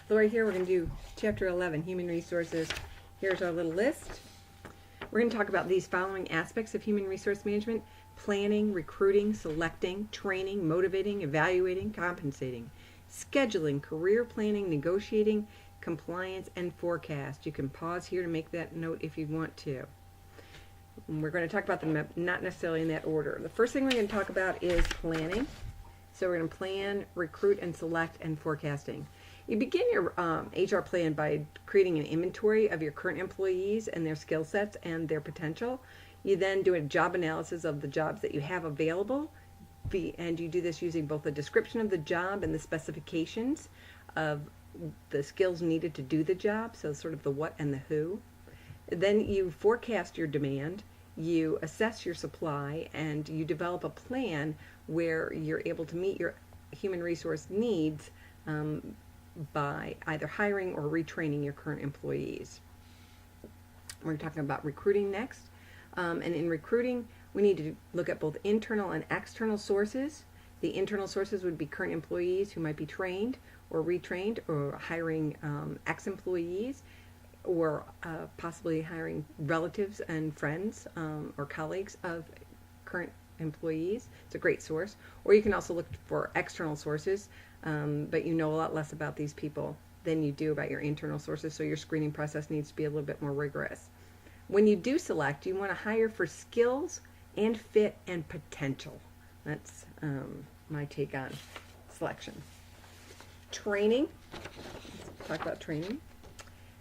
So right here we're going to do Chapter 11, Human Resources. Here's our little list. We're going to talk about these following aspects of human resource management: planning, recruiting, selecting, training, motivating, evaluating, compensating, scheduling, career planning, negotiating, compliance, and forecast. You can pause here to make that note if you want to. And we're going to talk about them not necessarily in that order. The first thing we're going to talk about is planning. So we're going to plan, recruit, and select, and forecasting. You begin your HR plan by creating an inventory of your current employees and their skill sets and their potential. You then do a job analysis of the jobs that you have available, and you do this using both the description of the job and the specifications of the skills needed to do the job, so sort of the what and the who. Then you forecast your demand, you assess your supply, and you develop a plan where you're able to meet your human resource needs by either hiring or retraining your current employees. We're talking about recruiting next. And in recruiting, we need to look at both internal and external sources. The internal sources would be current employees who might be trained or retrained, or hiring ex-employees, or possibly hiring relatives and friends or colleagues of current employees. It's a great source. Or you can also look for external sources, but you know a lot less about these people than you do about your internal sources, so your screening process needs to be a little bit more rigorous. When you do select, you want to hire for skills and fit and potential. That's my take on selection. Training. Let's talk about training.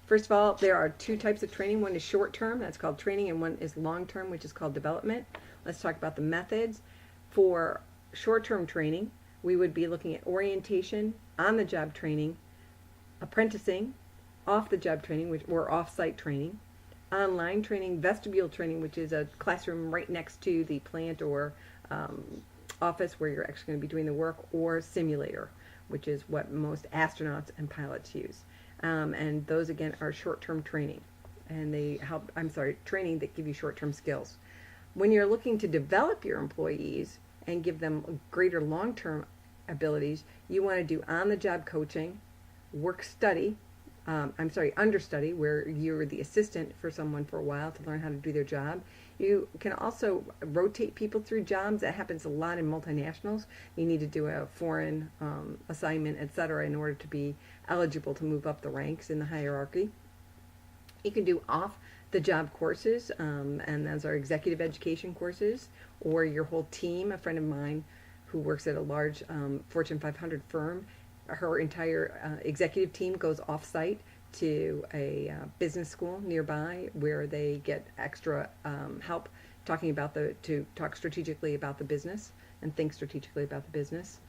First of all, there are two types of training. One is short-term, that's called training, and one is long-term, which is called development. Let's talk about the methods. For short-term training, we would be looking at orientation, on-the-job training, apprenticing, off-the-job training, or off-site training, online training, vestibule training, which is a classroom right next to the plant or office where you're actually going to be doing the work, or simulator, which is what most astronauts and pilots use. And those, again, are short-term training. And they help, training that give you short-term skills. When you're looking to develop your employees and give them greater long-term abilities, you want to do on-the-job coaching, understudy, where you're the assistant for someone for a while to learn how to do their job. You can also rotate people through jobs. That happens a lot in multinationals. You need to do a foreign assignment, etc., in order to be eligible to move up the ranks in the hierarchy. You can do off-the-job courses, and those are executive education courses, or your whole team. A friend of mine who works at a large Fortune 500 firm, her entire executive team goes off-site to a business school nearby where they get extra help to talk strategically about the business and think strategically about the business.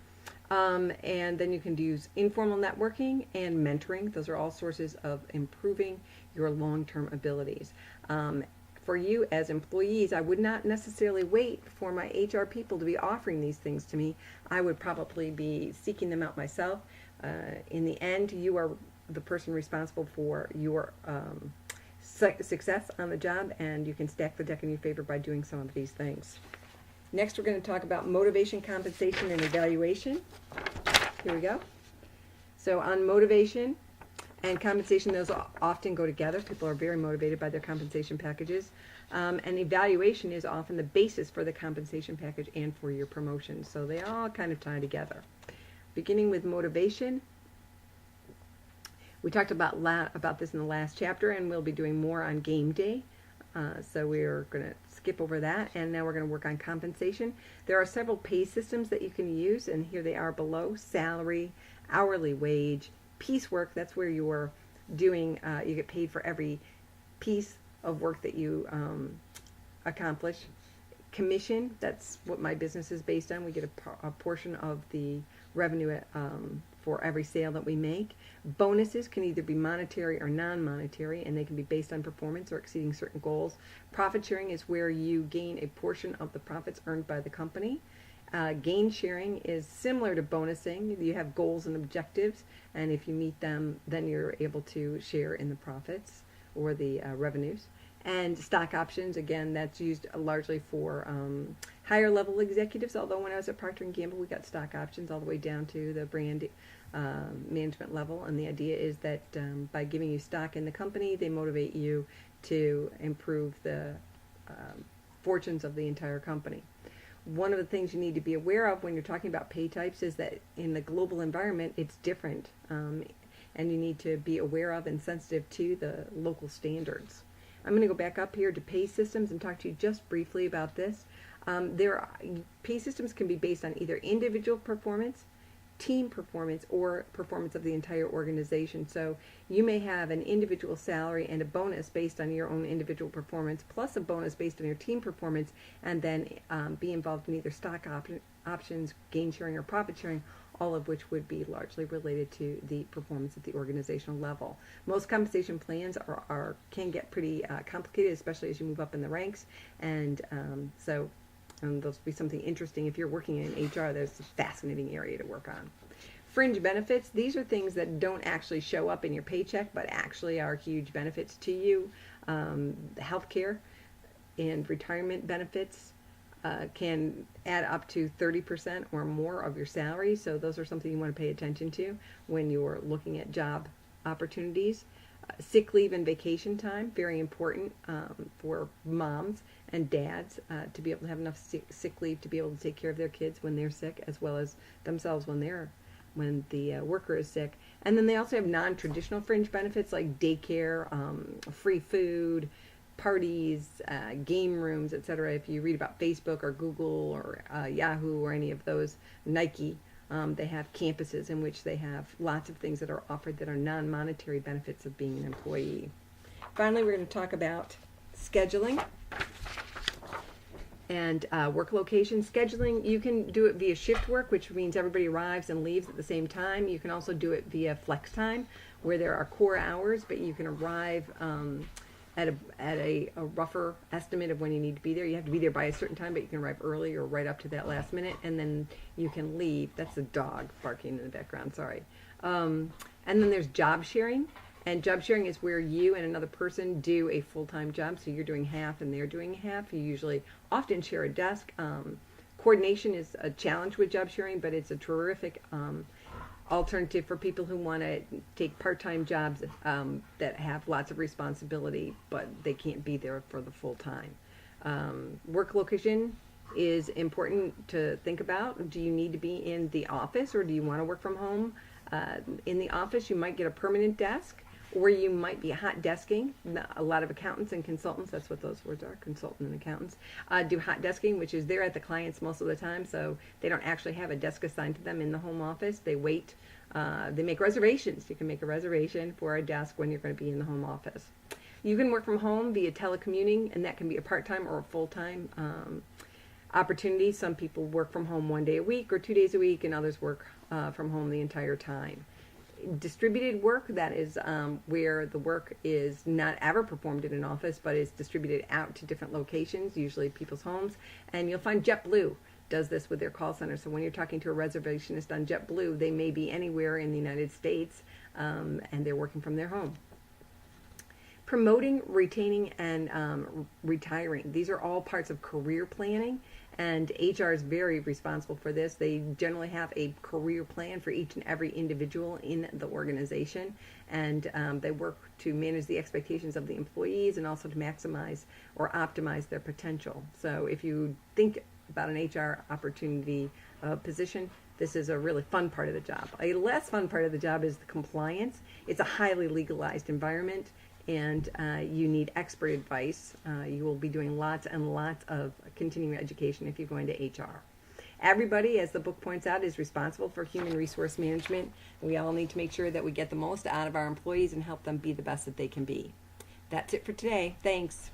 And then you can use informal networking and mentoring. Those are all sources of improving your long-term abilities. For you as employees, I would not necessarily wait for my HR people to be offering these things to me. I would probably be seeking them out myself. In the end, you are the person responsible for your success on the job, and you can stack the deck in your favor by doing some of these things. Next, we're going to talk about motivation, compensation, and evaluation. Here we go. So on motivation and compensation, those often go together. People are very motivated by their compensation packages. And evaluation is often the basis for the compensation package and for your promotion. So they all kind of tie together. Beginning with motivation, we talked about this in the last chapter, and we'll be doing more on game day. So we're going to skip over that, and now we're going to work on compensation. There are several pay systems that you can use, and here they are below: salary, hourly wage, piecework. That's where you're doing, you get paid for every piece of work that you accomplish. Commission, that's what my business is based on. We get a portion of the revenue for every sale that we make. Bonuses can either be monetary or non-monetary, and they can be based on performance or exceeding certain goals. Profit sharing is where you gain a portion of the profits earned by the company. Gain sharing is similar to bonusing. You have goals and objectives, and if you meet them, then you're able to share in the profits or the revenues. And stock options, again, that's used largely for higher level executives, although when I was at Procter & Gamble, we got stock options all the way down to the brand management level. And the idea is that by giving you stock in the company, they motivate you to improve the fortunes of the entire company. One of the things you need to be aware of when you're talking about pay types is that in the global environment, it's different. And you need to be aware of and sensitive to the local standards. I'm going to go back up here to pay systems and talk to you just briefly about this. Pay systems can be based on either individual performance, team performance, or performance of the entire organization. So you may have an individual salary and a bonus based on your own individual performance, plus a bonus based on your team performance, and then be involved in either stock options, gain sharing, or profit sharing, all of which would be largely related to the performance at the organizational level. Most compensation plans can get pretty complicated, especially as you move up in the ranks, and so those will be something interesting. If you're working in HR, there's a fascinating area to work on. Fringe benefits, these are things that don't actually show up in your paycheck, but actually are huge benefits to you. Healthcare and retirement benefits can add up to 30% or more of your salary, so those are something you want to pay attention to when you're looking at job opportunities. Sick leave and vacation time, very important for moms and dads to be able to have enough sick leave to be able to take care of their kids when they're sick, as well as themselves when the worker is sick. And then they also have non-traditional fringe benefits like daycare, free food, parties, game rooms, etc. If you read about Facebook or Google or Yahoo or any of those, Nike, they have campuses in which they have lots of things that are offered that are non-monetary benefits of being an employee. Finally, we're going to talk about scheduling and work location. Scheduling, you can do it via shift work, which means everybody arrives and leaves at the same time. You can also do it via flex time, where there are core hours, but you can arrive at a rougher estimate of when you need to be there. You have to be there by a certain time, but you can arrive early or right up to that last minute, and then you can leave. That's a dog barking in the background, sorry. And then there's job sharing, and job sharing is where you and another person do a full-time job, so you're doing half and they're doing half. You usually often share a desk. Coordination is a challenge with job sharing, but it's a terrific alternative for people who want to take part-time jobs that have lots of responsibility, but they can't be there for the full time. Work location is important to think about. Do you need to be in the office, or do you want to work from home? In the office, you might get a permanent desk, or you might be hot desking. A lot of accountants and consultants, that's what those words are, consultant and accountants, do hot desking, which is they're at the clients most of the time, so they don't actually have a desk assigned to them in the home office. They wait. They make reservations. You can make a reservation for a desk when you're going to be in the home office. You can work from home via telecommuting, and that can be a part-time or a full-time opportunity. Some people work from home 1 day a week or 2 days a week, and others work from home the entire time. Distributed work, that is where the work is not ever performed in an office, but is distributed out to different locations, usually people's homes. And you'll find JetBlue does this with their call center. So when you're talking to a reservationist on JetBlue, they may be anywhere in the United States, and they're working from their home. Promoting, retaining, and retiring. These are all parts of career planning, and HR is very responsible for this. They generally have a career plan for each and every individual in the organization, and they work to manage the expectations of the employees and also to maximize or optimize their potential. So if you think about an HR opportunity position, this is a really fun part of the job. A less fun part of the job is the compliance. It's a highly legalized environment, and you need expert advice. You will be doing lots and lots of continuing education if you go into HR. Everybody, as the book points out, is responsible for human resource management. We all need to make sure that we get the most out of our employees and help them be the best that they can be. That's it for today. Thanks.